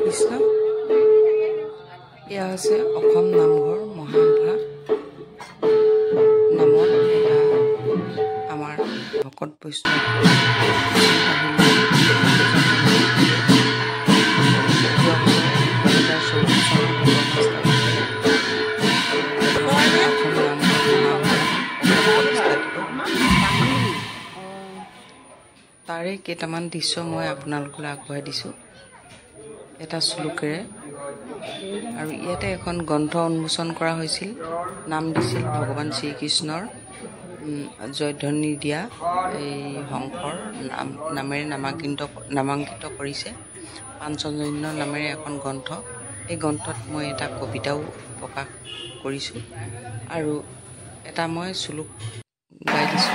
কৃষ্ণ এয়া হৈছে অসম নামঘৰ মহাসভা নামত এটা আমাৰ ভকত বৈষ্ণৱ তাৰে কেইটামান দৃশ্য মই আপোনালোকলৈ আগবঢ়াই দিছোঁ এটা শ্লোকেৰে। আৰু ইয়াতে এখন গ্ৰন্থ উন্মোচন কৰা হৈছিল, নাম দিছিল ভগৱান শ্ৰীকৃষ্ণৰ জয়ধ্বনি দিয়া এই শংকৰ নামেৰে নামাংকিত কৰিছে। পাঞ্চজন্য নামেৰে এখন গ্ৰন্থ। এই গ্ৰন্থত মই এটা কবিতাও প্ৰকাশ কৰিছোঁ আৰু এটা মই শ্লোক গাই দিছোঁ,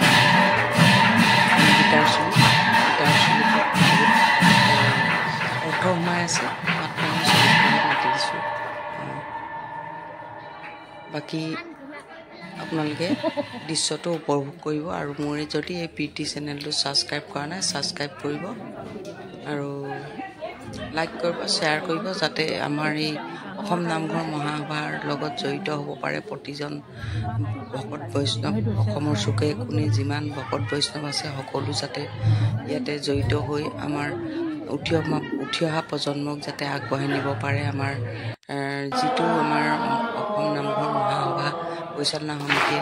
গীতাৰ শ্লোক। অৰ্থ সোমাই আছে, মাত্ৰ মই শ্লোকখিনি মাতি দিছোঁ। বাকী আপোনালোকে দৃশ্যটো উপভোগ কৰিব আৰু মোৰ যদি এই প্ৰীতি চেনেলটো ছাবস্ক্ৰাইব কৰা নাই ছাবস্ক্ৰাইব কৰিব আৰু লাইক কৰিব, শ্বেয়াৰ কৰিব, যাতে আমাৰ এই অসম নামঘৰ মহাসভাৰ লগত জড়িত হ'ব পাৰে প্ৰতিজন ভকত বৈষ্ণৱ। অসমৰ চুকে কোণে যিমান ভকত বৈষ্ণৱ আছে সকলো যাতে ইয়াতে জড়িত হৈ আমাৰ উঠি অহা প্ৰজন্মক যাতে আগবঢ়াই নিব পাৰে। আমাৰ যিটো আমাৰ অসম নামঘৰ মহাসভা পৰিচালনা সমিতিয়ে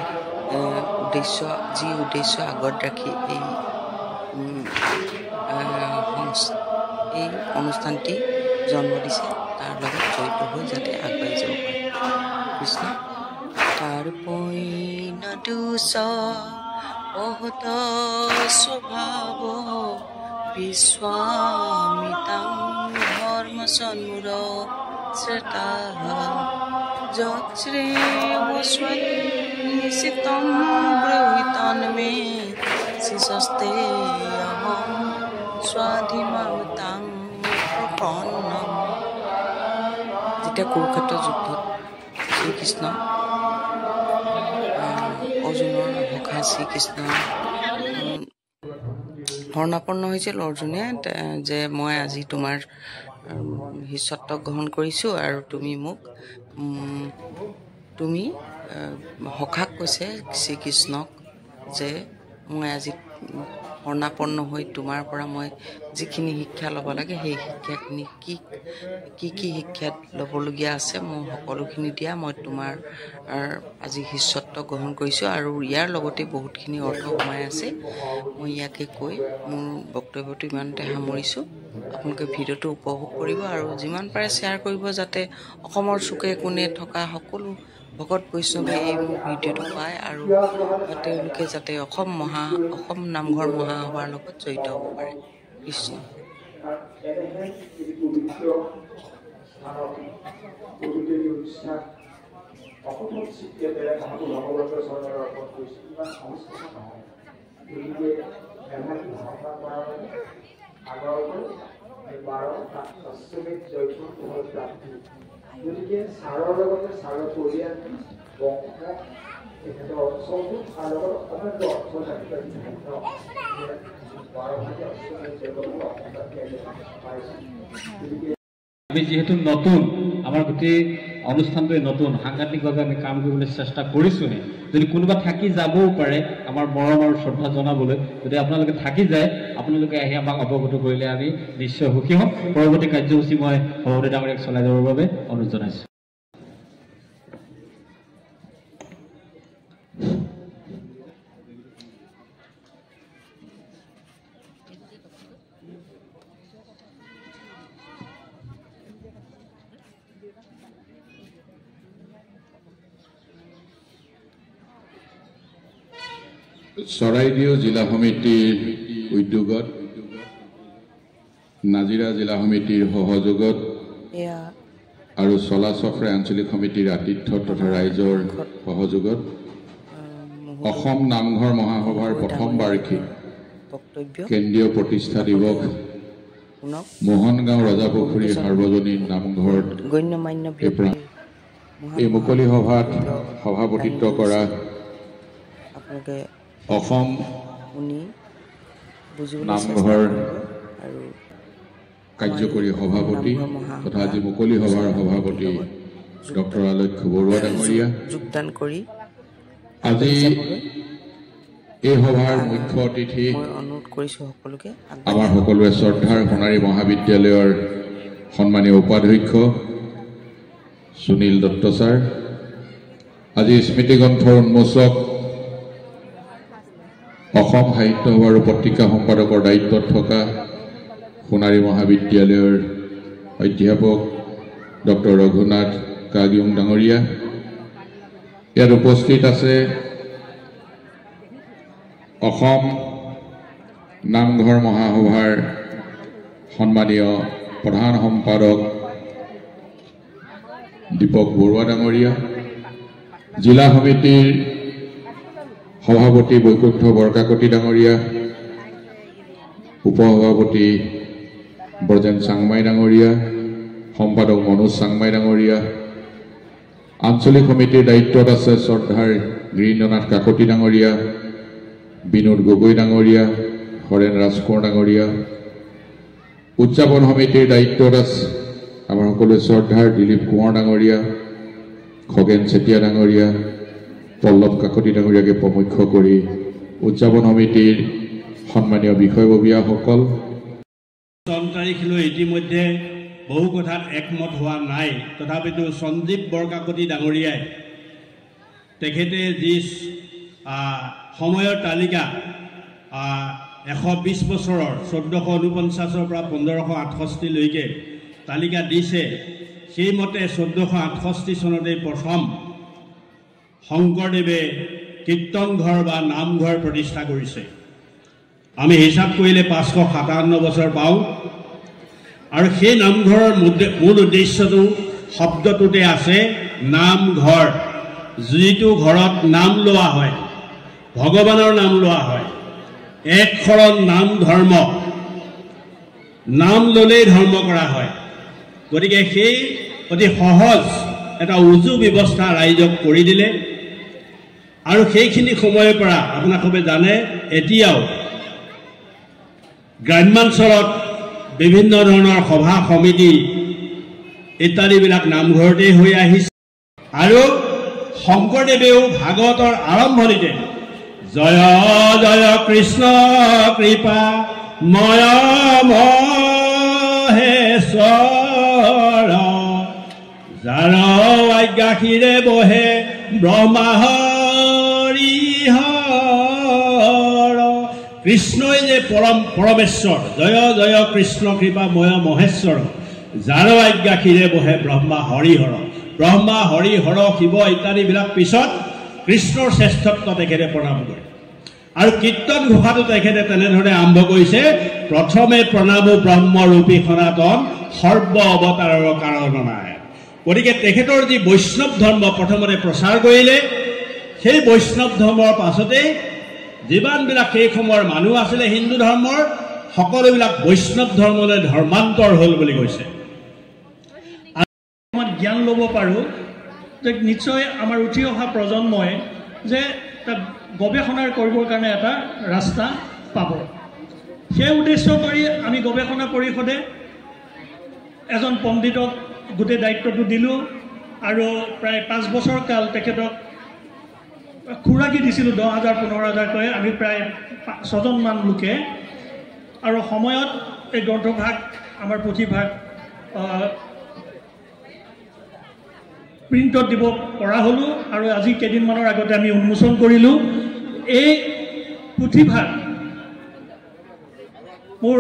উদ্দেশ্য আগত ৰাখি এই অনুষ্ঠানটি জন্ম দিছে, তাৰ লগত জড়িত হৈ যাতে আগবাঢ়ি যাব পাৰে। কৃষ্ণ তাৰ পৈন দুচ বহুত স্বভাৱ বিশ্বামিতাং ধৰ্ম সন্মূঢ় শ্ৰেতা যশ্ৰেৱস্বনিশ্চিতং ব্ৰহীতন মে শিশস্তে অহং স্বাধীনতাং প্ৰপন্নম। যেতিয়া কুৰুক্ষেত্ৰ যুদ্ধত শ্ৰীকৃষ্ণ অৰ্জুনৰ সখা শ্ৰীকৃষ্ণ শৰণাপন্ন হৈছিল অৰ্জুনে যে মই আজি তোমাৰ শিষ্যত্ব গ্ৰহণ কৰিছোঁ আৰু তুমি সখাক কৈছে শ্ৰীকৃষ্ণক যে মই আজি শৰণাপন্ন হৈ তোমাৰ পৰা মই যিখিনি শিক্ষা ল'ব লাগে সেই শিক্ষাখিনি কি শিক্ষা ল'বলগীয়া আছে মই সকলোখিনি দিয়া, মই তোমাৰ আজি শিষ্যত্ব গ্ৰহণ কৰিছোঁ। আৰু ইয়াৰ লগতে বহুতখিনি অৰ্থ সোমাই আছে, মই ইয়াকে কৈ মোৰ বক্তব্যটো ইমানতে সামৰিছোঁ। আপোনালোকে ভিডিঅ'টো উপভোগ কৰিব আৰু যিমান পাৰে শ্বেয়াৰ কৰিব, যাতে অসমৰ চুকে কোণে থকা সকলো ভকত বৈষ্ণৱে এই মোৰ ভিডিঅ'টো পায় আৰু তেওঁলোকে যাতে অসম নামঘৰ মহাসভাৰ লগত জড়িত হ'ব পাৰে। কৃষ্ণ গতিকে ছাৰৰ লগতে ছাৰৰ পৰিয়াল বংশ তেখেতৰ অঞ্চলটো তাৰ লগত অসমীয়া অৰ্থ থাকিব আমি যিহেতু নতুন, আমাৰ গোটেই অনুষ্ঠানটোৱে নতুন, সাংঘাতিকভাৱে আমি কাম কৰিবলৈ চেষ্টা কৰিছোঁহে। যদি কোনোবা থাকি যাবও পাৰে আমাৰ মৰম আৰু শ্ৰদ্ধা জনাবলৈ, যদি আপোনালোকে থাকি যায় আপোনালোকে আহি আমাক অৱগত কৰিলে আমি নিশ্চয় সুখী হ'ম। পৰৱৰ্তী কাৰ্যসূচী মই সভাপতি ডাঙৰীয়াক চলাই যাবৰ বাবে অনুৰোধ জনাইছোঁ। চৰাইদেউ জিলা সমিতিৰ উদ্যোগত নাজিৰা জিলা সমিতিৰ সহযোগত আৰু চলা চফ্ৰা আঞ্চলিক সমিতিৰ আতিথ্য তথা ৰাইজৰ সহযোগত অসম নামঘৰ মহাসভাৰ প্ৰথম বাৰ্ষিক কেন্দ্ৰীয় প্ৰতিষ্ঠা দিৱস মোহনগাঁও ৰজাপুখুৰী সাৰ্বজনীন নামঘৰত এই মুকলি সভাত সভাপতিত্ব কৰা অসম নামঘৰ কাৰ্যকৰী সভাপতি তথা আজি মুকলি সভাৰ সভাপতি ডক্টৰ আলক্ষ্য বৰুৱা ডাঙৰীয়া যোগদান কৰি আজি এই সভাৰ মুখ্য অতিথি মই অনুৰোধ কৰিছোঁ সকলোকে আমাৰ সকলোৱে শ্ৰদ্ধাৰ সোণাৰী মহাবিদ্যালয়ৰ সন্মানীয় উপাধ্যক্ষ সুনীল দত্ত ছাৰ আজি স্মৃতি গ্ৰন্থৰ উন্মোচক অসম সাহিত্য সভাৰ পত্ৰিকা সম্পাদকৰ দায়িত্বত থকা সোণাৰী মহাবিদ্যালয়ৰ অধ্যাপক ডক্টৰ ৰঘুনাথ কাগিয়ং ডাঙৰীয়া ইয়াত উপস্থিত আছে অসম নামঘৰ মহাসভাৰ সন্মানীয় প্ৰধান সম্পাদক দীপক বৰুৱা ডাঙৰীয়া জিলা সমিতিৰ সভাপতি বৈকুণ্ঠ বৰকাকতি ডাঙৰীয়া উপসভাপতি ব্ৰজেন চাংমাই ডাঙৰীয়া সম্পাদক মনোজ চাংমাই ডাঙৰীয়া আঞ্চলিক সমিতিৰ দায়িত্বত আছে শ্ৰদ্ধাৰ গিৰীন্দ্ৰনাথ কাকতি ডাঙৰীয়া বিনোদ গগৈ ডাঙৰীয়া হৰেণ ৰাজকোঁৱৰ ডাঙৰীয়া উদযাপন সমিতিৰ দায়িত্বত আছে আমাৰ সকলোৱে শ্ৰদ্ধাৰ দিলীপ কোঁৱৰ ডাঙৰীয়া খগেন চেতিয়া ডাঙৰীয়া পল্লৱ কাকতি ডাঙৰীয়াকে প্ৰমুখ্য কৰি উদযাপন সমিতিৰ সন্মানীয় বিষয়ববীয়াসকল 3 তাৰিখলৈ ইতিমধ্যে বহু কথাত একমত হোৱা নাই তথাপিতো সঞ্জীৱ বৰকাকতি ডাঙৰীয়াই তেখেতে যি সময়ৰ তালিকা 120 বছৰৰ 1449 পৰা 1568 লৈকে তালিকা দিছে সেইমতে 1468 চনতে প্ৰথম শংকৰদেৱে কীৰ্তন ঘৰ বা নামঘৰ প্ৰতিষ্ঠা কৰিছে আমি হিচাপ কৰিলে 557 বছৰ পাওঁ আৰু সেই নামঘৰৰ মূল উদ্দেশ্যটো শব্দটোতে আছে নামঘৰ যিটো ঘৰত নাম লোৱা হয় ভগৱানৰ নাম লোৱা হয় এক শৰণ নাম ধৰ্ম নাম ললেই ধৰ্ম কৰা হয় গতিকে সেই অতি সহজ এটা উজু ব্যৱস্থা ৰাইজক কৰি দিলে আৰু সেইখিনি সময়ৰ পৰা আপোনালোকে জানে এতিয়াও গ্ৰামাঞ্চলত বিভিন্ন ধৰণৰ সভা সমিতি ইত্যাদিবিলাক নামঘৰতে হৈ আহিছে আৰু শংকৰদেৱেও ভাগৱতৰ আৰম্ভণিতে জয় জয় কৃষ্ণ কৃপা ময় মহেশ্বৰ যাৰ আজ্ঞাশীৰে বহে ব্ৰহ্মা কৃষ্ণই যে পৰমেশ্বৰ জয় জয় কৃষ্ণ কৃপা ময় মহেশ্বৰ যাৰ আজ্ঞাশীৰে বহে ব্ৰহ্মা হৰিহৰ ব্ৰহ্মা হৰিহৰ শিৱ ইত্যাদিবিলাক পিছত কৃষ্ণৰ শ্ৰেষ্ঠত্ব তেখেতে প্ৰণাম কৰে আৰু কীৰ্তন ঘোষাটো তেখেতে তেনেধৰণে আৰম্ভ কৰিছে প্ৰথমে প্ৰণামো ব্ৰহ্মৰূপী সনাতন সৰ্ব অৱতাৰৰ কাৰণ নাই গতিকে তেখেতৰ যি বৈষ্ণৱ ধৰ্ম প্ৰথমতে প্ৰচাৰ কৰিলে সেই বৈষ্ণৱ ধৰ্মৰ পাছতে যিমানবিলাক সেই সময়ৰ মানুহ আছিলে হিন্দু ধৰ্মৰ সকলোবিলাক বৈষ্ণৱ ধৰ্মলৈ ধৰ্মান্তৰ হ'ল বুলি কৈছে আমাৰ জ্ঞান ল'ব পাৰোঁ যে নিশ্চয় আমাৰ উঠি অহা প্ৰজন্মই যে গৱেষণাৰ কৰিবৰ কাৰণে এটা ৰাস্তা পাব সেই উদ্দেশ্য কৰি আমি গৱেষণা পৰিষদে এজন পণ্ডিতক গোটেই দায়িত্বটো দিলোঁ আৰু প্ৰায় 5 বছৰ কাল তেখেতক খুৰাকি দিছিলোঁ 10,000 15,000কৈ আমি প্ৰায় 6জনমান লোকে আৰু সময়ত এই গ্ৰন্থভাগ আমাৰ পুথিভাগ প্ৰিণ্টত দিব পৰা হ'লোঁ আৰু আজি কেইদিনমানৰ আগতে আমি উন্মোচন কৰিলোঁ এই পুথিভাগ মোৰ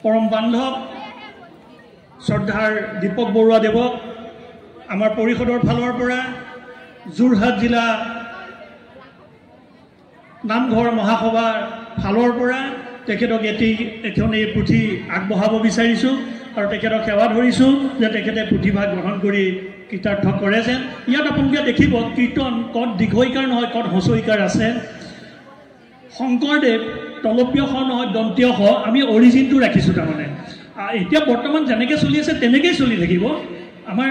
পৰম বান্ধৱ শ্ৰদ্ধাৰ দীপক বৰুৱা দেৱক আমাৰ পৰিষদৰ ফালৰ পৰা যোৰহাট জিলা নামঘৰ মহাসভাৰ ফালৰ পৰা তেখেতক এখন এই পুথি আগবঢ়াব বিচাৰিছোঁ আৰু তেখেতক সেৱা ধৰিছোঁ যে তেখেতে পুথিভাগ গ্ৰহণ কৰি কৃতাৰ্থ কৰে যেন ইয়াত আপোনালোকে দেখিব কীৰ্তন কত দীঘৈকাৰ নহয় কত হচৈকাৰ আছে শংকৰদেৱ তলপীয় স নহয় দন্তীয় স আমি অৰিজিনটো ৰাখিছোঁ তাৰমানে এতিয়া বৰ্তমান যেনেকৈ চলি আছে তেনেকৈয়ে চলি থাকিব আমাৰ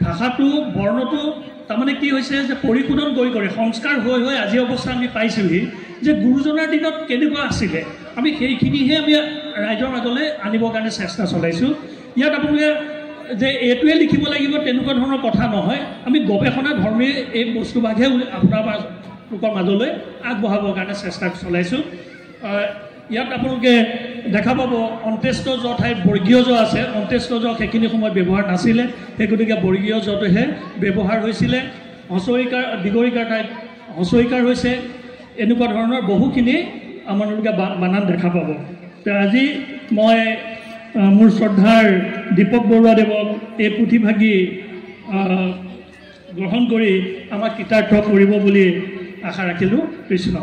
ভাষাটো বৰ্ণটো তাৰমানে কি হৈছে যে পৰিশোধন কৰি সংস্কাৰ হৈ আজি অৱস্থা আমি পাইছোঁহি যে গুৰুজনাৰ দিনত কেনেকুৱা আছিলে আমি সেইখিনিহে আমি ৰাইজৰ মাজলৈ আনিবৰ কাৰণে চেষ্টা চলাইছোঁ। ইয়াত আপোনালোকে যে এইটোৱে লিখিব লাগিব তেনেকুৱা ধৰণৰ কথা নহয়, আমি গৱেষণা ধৰ্মী এই বস্তুভাগহে আপোনালোকৰ মাজলৈ আগবঢ়াবৰ কাৰণে চেষ্টা চলাইছোঁ। ইয়াত আপোনালোকে দেখা পাব অন্ত্যেষ্ট জ ঠাইত বৰ্গীয় জ আছে, অন্ত্যেষ্ট জ সেইখিনি সময়ত ব্যৱহাৰ নাছিলে, সেই গতিকে বৰ্গীয় জটোহে ব্যৱহাৰ হৈছিলে। হস্ৰইকাৰ দীঘৰিকাৰ ঠাইত হস্ৰইকাৰ হৈছে, এনেকুৱা ধৰণৰ বহুখিনি আপোনালোকে বানান দেখা পাব। আজি মই মোৰ শ্ৰদ্ধাৰ দীপক বৰুৱাদেৱক এই পুথিভাগি গ্ৰহণ কৰি আমাক কৃতাৰ্থ কৰিব বুলি আশা ৰাখিলোঁ। কৃষ্ণ।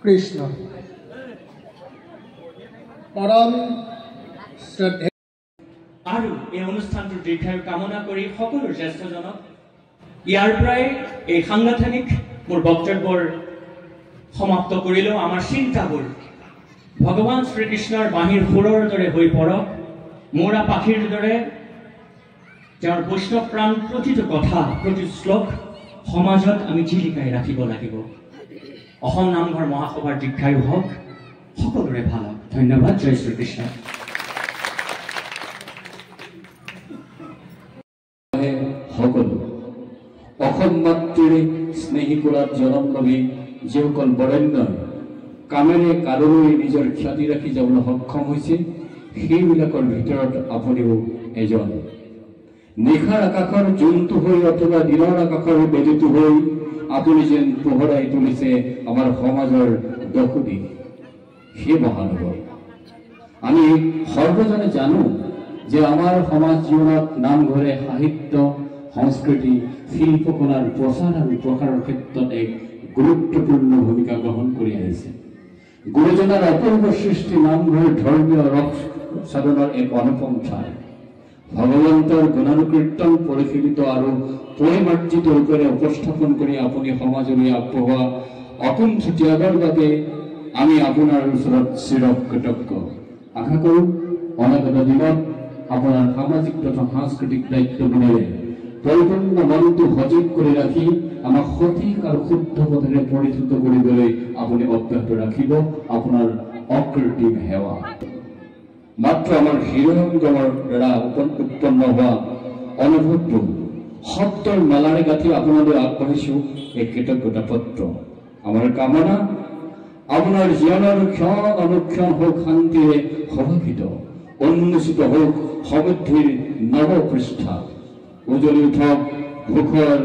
কৃষ্ণ। পৰম শ্ৰদ্ধা আৰু এই অনুষ্ঠানটোৰ দীৰ্ঘায়ু কামনা কৰি সকলো জ্যেষ্ঠজনক ইয়াৰ পৰাই এই সাংগঠনিক মোৰ বক্তব্যৰ সমাপ্ত কৰিলোঁ। আমাৰ চিন্তাবোৰ ভগৱান শ্ৰীকৃষ্ণৰ বাঁহীৰ সুৰৰ দৰে হৈ পৰক, মৌৰা পাখিৰ দৰে তেওঁৰ বৈষ্ণৱ প্ৰাণ প্ৰতিটো কথা প্ৰতি শ্লোক সমাজত আমি জিলিকাই ৰাখিব লাগিব। অসম নামঘৰ মহাসভাৰ দীৰ্ঘায়ু হওক, সকলোৰে ভাল হওক। ধন্যবাদ। জয় শ্ৰীকৃষ্ণ। সকলো অসম মাতৃৰে স্নেহী কুলাত জনম লভি যিসকল বৰেণ্যই কামেৰে কাৰোৰে নিজৰ খ্যাতি ৰাখি যাবলৈ সক্ষম হৈছে, সেইবিলাকৰ ভিতৰত আপুনিও এজন। নিশাৰ আকাশৰ জোনটো হৈ অথবা দিনৰ আকাশৰ বেলিটো হৈ আপুনি যেন পোহৰাই তুলিছে আমাৰ সমাজৰ দশোদিশ। সেই মহানগৰ আমি সৰ্বজনে জানো যে আমাৰ সমাজ জীৱনত নামঘৰে সাহিত্য, সংস্কৃতি, শিল্পকলাৰ প্ৰচাৰ আৰু প্ৰসাৰৰ ক্ষেত্ৰত এক গুৰুত্বপূৰ্ণ ভূমিকা গ্ৰহণ কৰি আহিছে। গুৰুজনাৰ অপূৰ্ব সৃষ্টি নামঘৰ ধৰ্মীয় ৰস সাধনৰ এক অনুপম ঠাই। ভগৱন্তৰ গুণানুকীৰ্তন পৰিশীলিত আৰু পৰিমাৰ্জিত ৰূপেৰে উপস্থাপন কৰি আপুনি সমাজলৈ আগবঢ়োৱা অকুণ্ঠ ত্যাগৰ বাবে আমি আপোনাৰ ওচৰত চিৰকৃতজ্ঞ। আশা কৰোঁ অনাগত দিনত আপোনাৰ সামাজিক তথা সাংস্কৃতিক দায়িত্ববোধেৰে পৰিপূৰ্ণ মনটো সজীৱ কৰি ৰাখি আমাক সঠিক আৰু শুদ্ধ পথেৰে পৰিচিত কৰিবলৈ আপুনি অব্যাহত ৰাখিব আপোনাৰ অকৃত্ৰিম সেৱা। মাত্ৰ আমাৰ হৃদয়ংগমৰ দ্বাৰা উৎপন্ন হোৱা অনুভৱটো শব্দৰ মালাৰে গাঁঠি আপোনালৈ আগবাঢ়িছোঁ এই কৃতজ্ঞতা পত্ৰ। আমাৰ কামনা আপোনাৰ জীৱনৰ ক্ষণ অনুক্ষণ হওক শান্তিৰে সভাষিত, উন্মোচিত হওক সমৃদ্ধিৰ নৱপৃষ্ঠা, উজ্বলি উঠক সুখৰ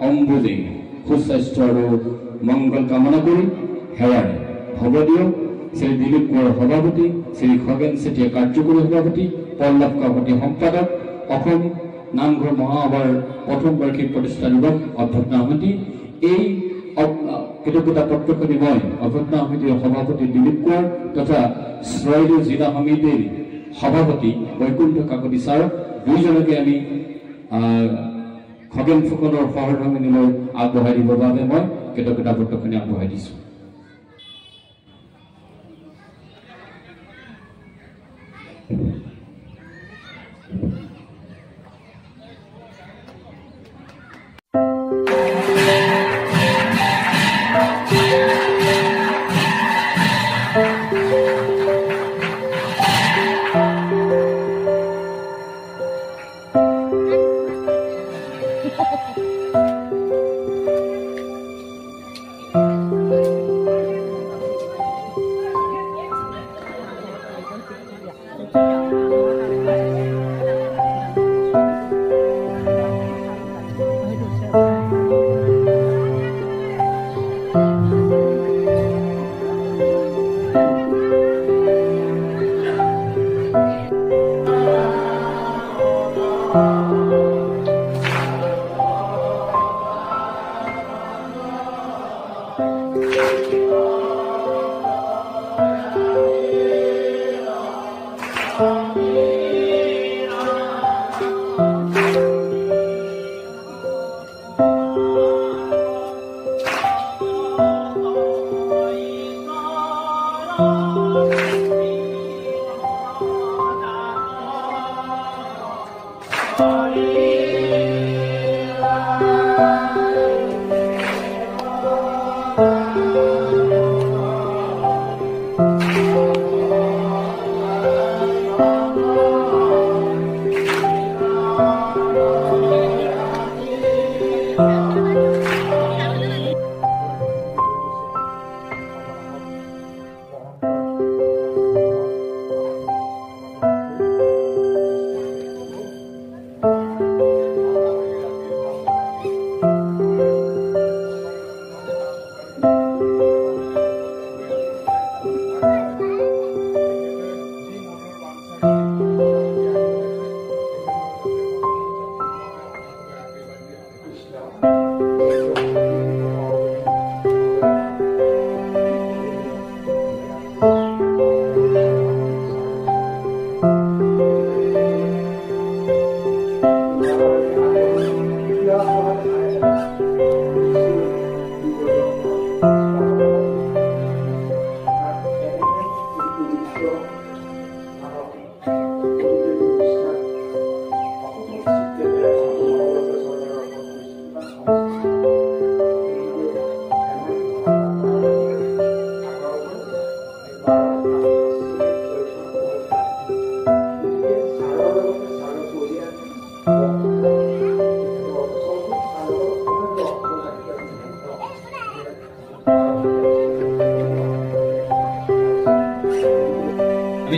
অম্বুজে। সুস্বাস্থ্য আৰু মংগল কামনা কৰি সেৱাৰে হ'ব দিয়ক শ্ৰী দিলীপ কোঁৱৰ সভাপতি, শ্ৰী খগেন চেতিয়া কাৰ্যকৰী সভাপতি, পল্লৱ কাকতি সম্পাদক, অসম নামঘৰ মহাসভাৰ প্ৰথম বাৰ্ষিক প্ৰতিষ্ঠা দিৱস অভ্যৰ্থনা সমিতি। এই কৃতজ্ঞতা পত্ৰখনি মই অভ্যৰ্থনা সমিতিৰ সভাপতি দিলীপ কোঁৱৰ তথা চৰাইদেউ জিলা সমিতিৰ সভাপতি বৈকুণ্ঠ কাকতি ছাৰক দুইজনকে আমি খগেন ফুকনৰ সহধৰ্মিনীলৈ আগবঢ়াই দিবৰ বাবে মই কৃতজ্ঞতা পত্ৰখনি আগবঢ়াই দিছোঁ। Thank you.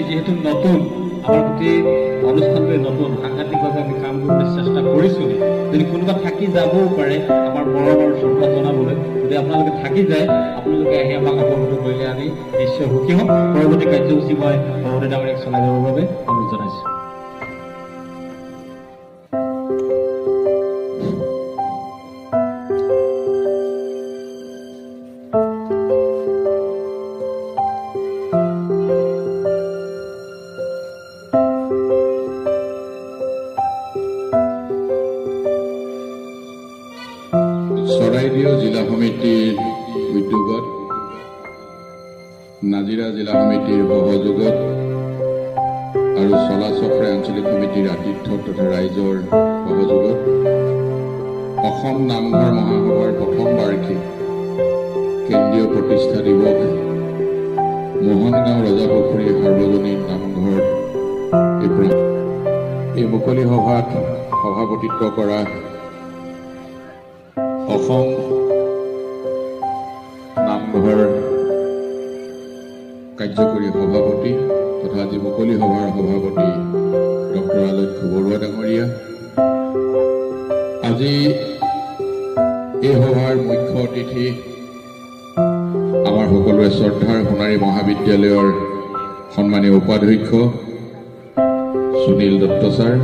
আমি যিহেতু নতুন আমাৰ গোটেই অনুষ্ঠানটোৱে নতুন সাংঘাতিকভাৱে আমি কাম কৰিবলৈ চেষ্টা কৰিছোঁ যদি কোনোবা থাকি যাবও পাৰে আমাৰ মৰম আৰু শ্ৰদ্ধা জনাবলৈ যদি আপোনালোকে থাকি যায় আপোনালোকে আহি আমাক অৱগত কৰিলে আমি নিশ্চয় সুখী হ'ম পৰৱৰ্তী কাৰ্যসূচী মই সভাপতি ডাঙৰীয়াক চলাই যাবৰ বাবে অনুৰোধ জনাইছোঁ চৰাইদেউ জিলা সমিতিৰ উদ্যোগত নাজিৰা জিলা সমিতিৰ সহযোগত আৰু চলাচক্ৰে আঞ্চলিক সমিতিৰ আতিথ্য তথা ৰাইজৰ সহযোগত অসম নামঘৰ মহাসভাৰ প্ৰথম বাৰ্ষিক কেন্দ্ৰীয় প্ৰতিষ্ঠা দিৱস মোহনগাঁও ৰজাপুখুৰী সাৰ্বজনীন নামঘৰত এই মুকলি সভাত সভাপতিত্ব কৰা অসম নামঘৰ কাৰ্যকৰী সভাপতি তথা আজি মুকলি সভাৰ সভাপতি ডক্টৰ আলক্ষ্য বৰুৱা ডাঙৰীয়া আজি এই সভাৰ মুখ্য অতিথি আমাৰ সকলোৰে শ্ৰদ্ধাৰ সোণাৰী মহাবিদ্যালয়ৰ সন্মানীয় উপাধ্যক্ষ সুনীল দত্ত ছাৰ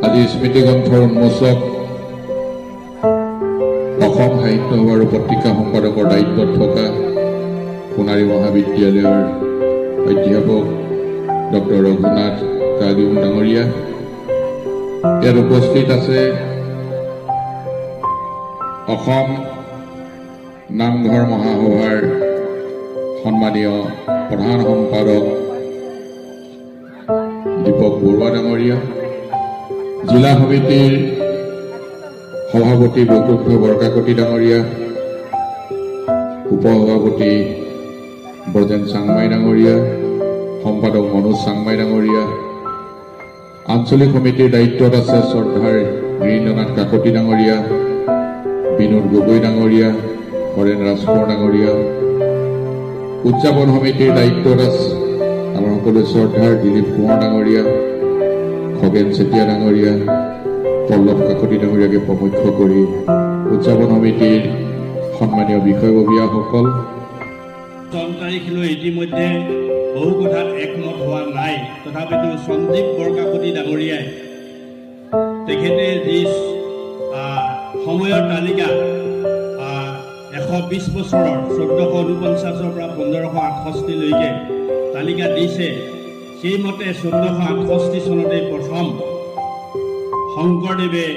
আজি স্মৃতিগ্ৰন্থৰ উন্মোচক অসম সাহিত্য সভা আৰু পত্ৰিকা সম্পাদকৰ দায়িত্বত থকা সোণাৰী মহাবিদ্যালয়ৰ অধ্যাপক ডক্টৰ ৰঘুনাথ কাগিম ডাঙৰীয়া ইয়াত উপস্থিত আছে অসম নামঘৰ মহাসভাৰ সন্মানীয় প্ৰধান সম্পাদক দীপক বৰুৱা ডাঙৰীয়া জিলা সমিতিৰ সভাপতি বৈকুণ্ঠ বৰকাকতি ডাঙৰীয়া উপসভাপতি ব্ৰজেন চাংমাই ডাঙৰীয়া সম্পাদক মনোজ চাংমাই ডাঙৰীয়া আঞ্চলিক সমিতিৰ দায়িত্বত আছে শ্ৰদ্ধাৰ গিৰীন্দ্ৰনাথ কাকতি ডাঙৰীয়া বিনোদ গগৈ ডাঙৰীয়া হৰেণ ৰাজখোৱাৰ ডাঙৰীয়া উদযাপন সমিতিৰ দায়িত্বত আছে আমাৰ সকলো শ্ৰদ্ধাৰ দিলীপ কোঁৱৰ ডাঙৰীয়া খগেন চেতিয়া ডাঙৰীয়া পল্লৱ কাকতি ডাঙৰীয়াকে প্ৰমুখ্য কৰি উদযাপন সমিতিৰ সন্মানীয় বিষয়ববীয়াসকল 4 তাৰিখলৈ ইতিমধ্যে বহু কথাত একমত হোৱা নাই তথাপিতো সঞ্জীৱ বৰকাকতি ডাঙৰীয়াই তেখেতে যি সময়ৰ তালিকা 120 বছৰৰ 1449 পৰা 1568 লৈকে তালিকা দিছে সেইমতে 1468 চনতে প্ৰথম শংকৰদেৱে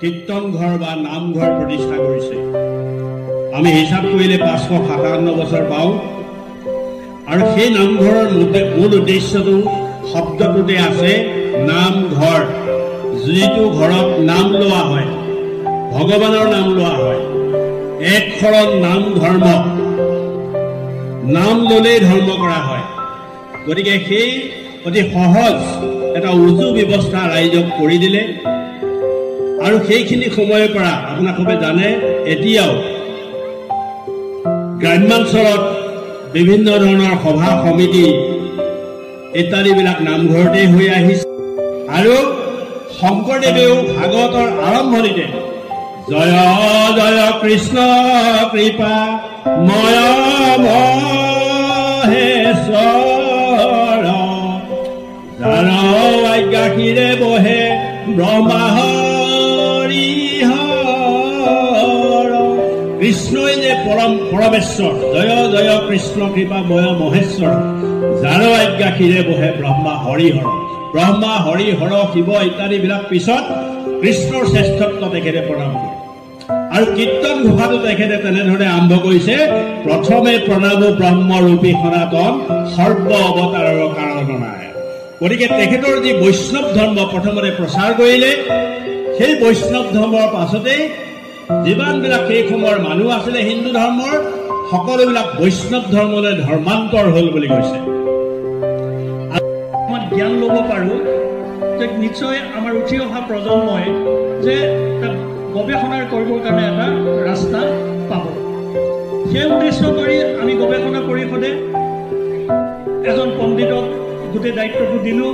কীৰ্তন ঘৰ বা নামঘৰ প্ৰতিষ্ঠা কৰিছে আমি হিচাপ কৰিলে 557 বছৰ পাওঁ আৰু সেই নামঘৰৰ মূল উদ্দেশ্যটো শব্দটোতে আছে নামঘৰ যিটো ঘৰত নাম লোৱা হয় ভগৱানৰ নাম লোৱা হয় এক শৰণ নাম ধৰ্ম নাম ললেই ধৰ্ম কৰা হয় গতিকে সেই অতি সহজ এটা উজু ব্যৱস্থা ৰাইজক কৰি দিলে আৰু সেইখিনি সময়ৰ পৰা আপোনালোকে জানে এতিয়াও গ্ৰাম্যাঞ্চলত বিভিন্ন ধৰণৰ সভা সমিতি ইত্যাদিবিলাক নামঘৰতে হৈ আহিছে আৰু শংকৰদেৱেও ভাগৱতৰ আৰম্ভণিতে জয় জয় কৃষ্ণ কৃপা ময় মহেশ্বৰ যাৰ আজ্ঞাখিৰে বহে ব্ৰহ্মা কৃষ্ণই যে পৰমেশ্বৰ জয় জয় কৃষ্ণ কৃপা ময় মহেশ্বৰ যাৰ আজ্ঞাখিৰে বহে ব্ৰহ্মা হৰিহৰ শিৱ ইত্যাদিবিলাক পিছত কৃষ্ণৰ শ্ৰেষ্ঠত্ব তেখেতে প্ৰণাম কৰে আৰু কীৰ্তন ঘোষাটো তেখেতে তেনেধৰণে আৰম্ভ কৰিছে প্ৰথমে প্ৰণাম ব্ৰহ্মৰূপী সনাতন সৰ্ব অৱতাৰৰ কাৰণ নাই গতিকে তেখেতৰ যি বৈষ্ণৱ ধৰ্ম প্ৰথমতে প্ৰচাৰ কৰিলে সেই বৈষ্ণৱ ধৰ্মৰ পাছতেই যিমানবিলাক সেই সময়ৰ মানুহ আছিলে হিন্দু ধৰ্মৰ সকলোবিলাক বৈষ্ণৱ ধৰ্মলৈ ধৰ্মান্তৰ হ'ল বুলি কৈছে জ্ঞান ল'ব পাৰোঁ যে নিশ্চয় আমাৰ উঠি অহা প্ৰজন্মই যে গৱেষণাৰ কৰিবৰ কাৰণে এটা ৰাস্তা পাব সেই উদ্দেশ্য কৰি আমি গৱেষণা পৰিষদে এজন পণ্ডিতক গোটেই দায়িত্বটো দিলোঁ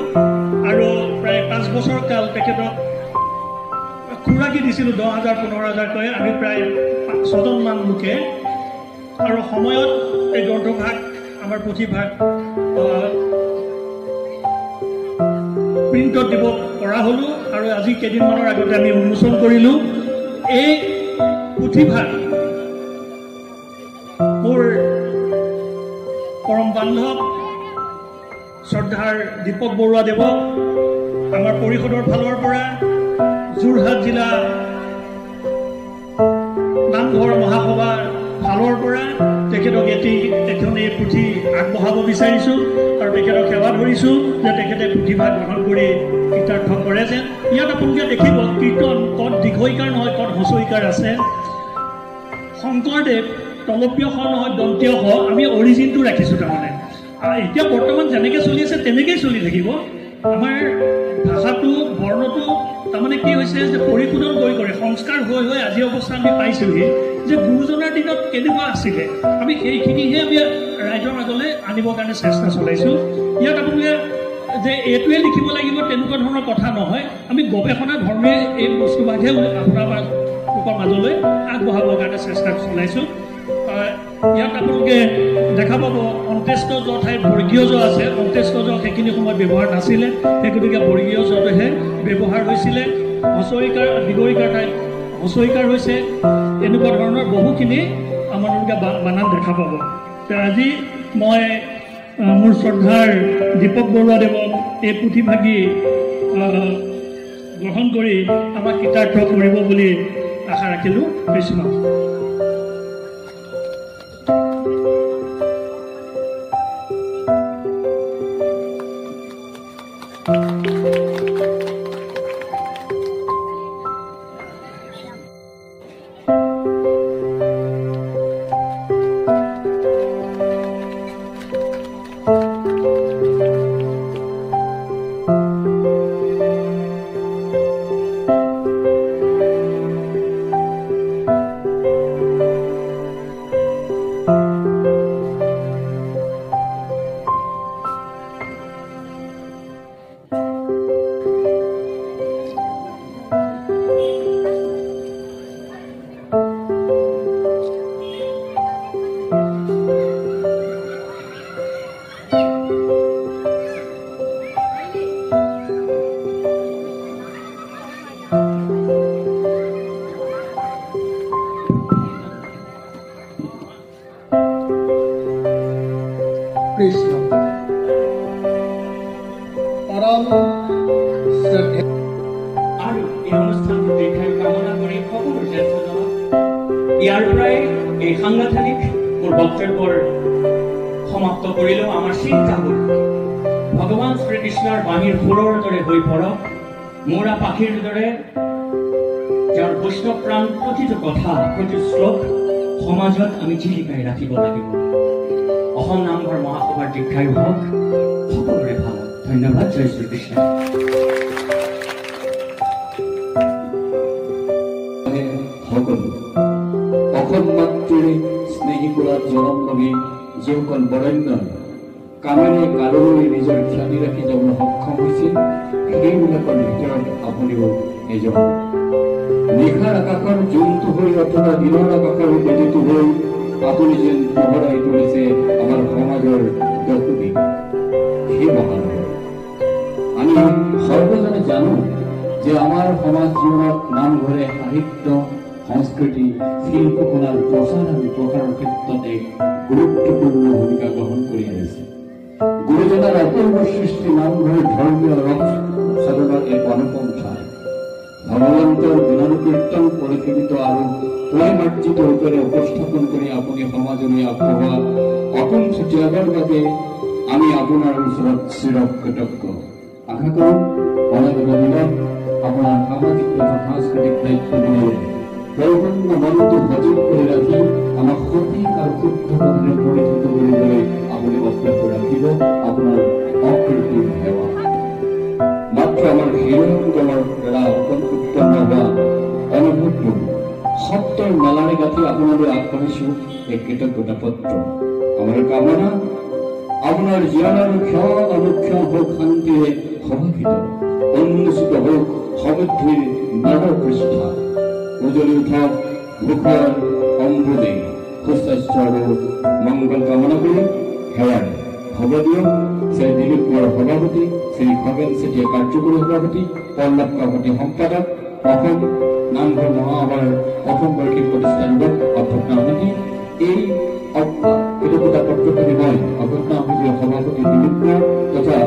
আৰু প্ৰায় 5 বছৰ কাল তেখেতক খুৰাকি দিছিলোঁ 10,000 15,000কৈ আমি প্ৰায় 6জনমান লোকে আৰু সময়ত এই গ্ৰন্থভাগ আমাৰ পুথিভাগ প্ৰিণ্টত দিব পৰা হ'লোঁ আৰু আজি কেইদিনমানৰ আগতে আমি উন্মোচন কৰিলোঁ। এই পুথিভাগ মোৰ পৰম বান্ধৱ শ্ৰদ্ধাৰ দীপক বৰুৱাদেৱক আমাৰ পৰিষদৰ ফালৰ পৰা যোৰহাট জিলা নামঘৰ মহাসভাৰ ফালৰ পৰা তেখেতক এখন এই পুথি আগবঢ়াব বিচাৰিছোঁ আৰু তেখেতক সেৱা ধৰিছোঁ যে তেখেতে পুথিভাগ গ্ৰহণ কৰি কৃতাৰ্থ কৰে যেন। ইয়াত আপোনালোকে দেখিব কীৰ্তন কত দীঘৈকাৰ নহয় কত হচৈকাৰ আছে। শংকৰদেৱ তলপীয় স নহয় দন্তীয় স আমি অৰিজিনটো ৰাখিছোঁ। তাৰমানে এতিয়া বৰ্তমান যেনেকৈ চলি আছে তেনেকেই চলি থাকিব। আমাৰ ভাষাটো বৰ্ণটো তাৰমানে কি হৈছে যে পৰিশোধন কৰি সংস্কাৰ হৈ আজি অৱস্থা আমি পাইছোঁহি যে গুৰুজনাৰ দিনত কেনেকুৱা আছিলে আমি সেইখিনিহে আমি ৰাইজৰ মাজলৈ আনিবৰ কাৰণে চেষ্টা চলাইছোঁ। ইয়াত আপোনালোকে যে এইটোৱে লিখিব লাগিব তেনেকুৱা ধৰণৰ কথা নহয়। আমি গৱেষণা ধৰ্মে এই বস্তুভাগহে আপোনালোকৰ মাজলৈ আগবঢ়াবৰ কাৰণে চেষ্টা চলাইছোঁ। ইয়াত আপোনালোকে দেখা পাব অন্ত্যেষ্ট জ ঠাইত বৰ্গীয় জ আছে। অন্ত্যেষ্ট জ সেইখিনি সময়ত ব্যৱহাৰ নাছিলে, সেই গতিকে বৰ্গীয় জটোহে ব্যৱহাৰ হৈছিলে। হচৈকাৰ দীঘৈকাৰ ঠাইত হচৈকাৰ হৈছে। এনেকুৱা ধৰণৰ বহুখিনি আপোনালোকে বানান দেখা পাব। আজি মই মোৰ শ্ৰদ্ধাৰ দীপক বৰুৱাদেৱক এই পুথিভাগি গ্ৰহণ কৰি আমাক কৃতাৰ্থ কৰিব বুলি আশা ৰাখিলোঁ। কৃষ্ণ। কৃষ্ণ পৰম শ্ৰদ্ধেয় আৰু এই অনুষ্ঠানটো দীৰ্ঘায়ু কামনা কৰি সকলো জ্যেষ্ঠজনক ইয়াৰ পৰাই এই সাংগঠনিক মোৰ বক্তব্যৰ সমাপ্ত কৰিলেও আমাৰ চিন্তাবোৰ ভগৱান শ্ৰীকৃষ্ণৰ বাণীৰ সুৰৰ দৰে হৈ পৰক। মৌৰা পাখিৰ দৰে যাৰ বৈষ্ণৱ প্ৰাণ প্ৰতিটো কথা প্ৰতি শ্লোক সমাজত আমি জিলিকাই ৰাখিব লাগিব। অসম নামঘৰ মহাসভাৰ দীৰ্ঘায়ু হওক, সকলোৰে ভাল হওক। ধন্যবাদ। জয় শ্ৰীকৃষ্ণ। অসম মাতৃৰ স্নেহী কুলাত জনম লবি যিসকল বৰেণ্য কামেৰে কাৰোৰে নিজৰ খ্যাতি ৰাখি যাবলৈ সক্ষম হৈছিল, সেইবিলাকৰ ভিতৰত আপুনিও এজন। নিশাৰ আকাশৰ জোনটো হৈ অথবা দিনৰ আকাশৰ বেজীটো হৈ আপুনি যেন পোহৰাই তুলিছে আমাৰ সমাজৰ দশোদী সেই মহানগৰ। আমি সৰ্বজনে জানো যে আমাৰ সমাজ জীৱনত নামঘৰে সাহিত্য সংস্কৃতি শিল্পকলাৰ প্ৰচাৰ আৰু প্ৰসাৰৰ ক্ষেত্ৰত এক গুৰুত্বপূৰ্ণ ভূমিকা গ্ৰহণ কৰি আহিছে। গুৰুজনাৰ অপূৰ্ব সৃষ্টি নামঘৰ ধৰ্মীয় ৰস সাধনৰ এক অনুপম ঠাই। ভগৱন্তৰ গুণানুকীৰ্তন পৰিশীলিত আৰু পৰিমাৰ্জিত ৰূপেৰে উপস্থাপন কৰি আপুনি সমাজলৈ আগবঢ়োৱা অকুণ্ঠ ত্যাগৰ বাবে আমি আপোনাৰ ওচৰত চিৰকৃতজ্ঞ। আশা কৰোঁ অনাগত দিনত আপোনাৰ সামাজিক তথা সাংস্কৃতিক দায়িত্ববোৰে পৰিপূৰ্ণ মনটো সজীৱ কৰি ৰাখি আমাক সঠিক আৰু শুদ্ধ পথেৰে পৰিচিত কৰিবলৈ আপুনি অব্যাহত ৰাখিব। আপোনাৰ অকৃত্ৰিম সেৱা মাত্ৰ আমাৰ হৃদয়ংগমৰ দ্বাৰা উৎপন্ন হোৱা অনুভূতিবোৰ সত্যৰ মালাৰে গাঁঠি আপোনালৈ আগবাঢ়িছোঁ এক কৃতজ্ঞতা পত্ৰ। আমাৰ কামনা আপোনাৰ জীবনৰ ক্ষণ অনুক্ষণ হোক শান্তিৰে সমাহিত, উন্মোচিত হোক সমৃদ্ধিৰ নৱপৃষ্ঠা, উজলি উঠক ভূষৰ অম্বুদে। সুস্বাস্থ্য আৰু মংগল কামনা কৰি সেৱাৰ হ'ব দিয়ক। শ্ৰী দিলীপ কোঁৱৰ সভাপতি, শ্ৰী খগেন চেতিয়া কাৰ্যকৰী সভাপতি, পল্লৱ কাকতি সম্পাদক, অসম নামঘৰ মহাসভাৰ প্ৰথম বাৰ্ষিক প্ৰতিষ্ঠানক অধ্যক্ষ সমিতি, এই কৃতজ্ঞতা পত্ৰখিনি মই অধ্যক্ষ সমিতিৰ সভাপতি দিলীপ কোঁৱৰ তথা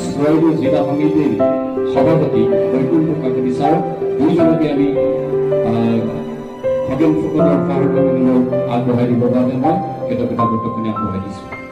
চৰাইদেউ জিলা সমিতিৰ সভাপতি বৈকুণ্ঠ কাকতি ছাৰ দুইজনকে আমি খগেন ফুকনৰ সহযোগিতামূলক আগবঢ়াই দিবৰ বাবে মই কৃতজ্ঞতা পত্ৰখিনি আগবঢ়াই দিছোঁ।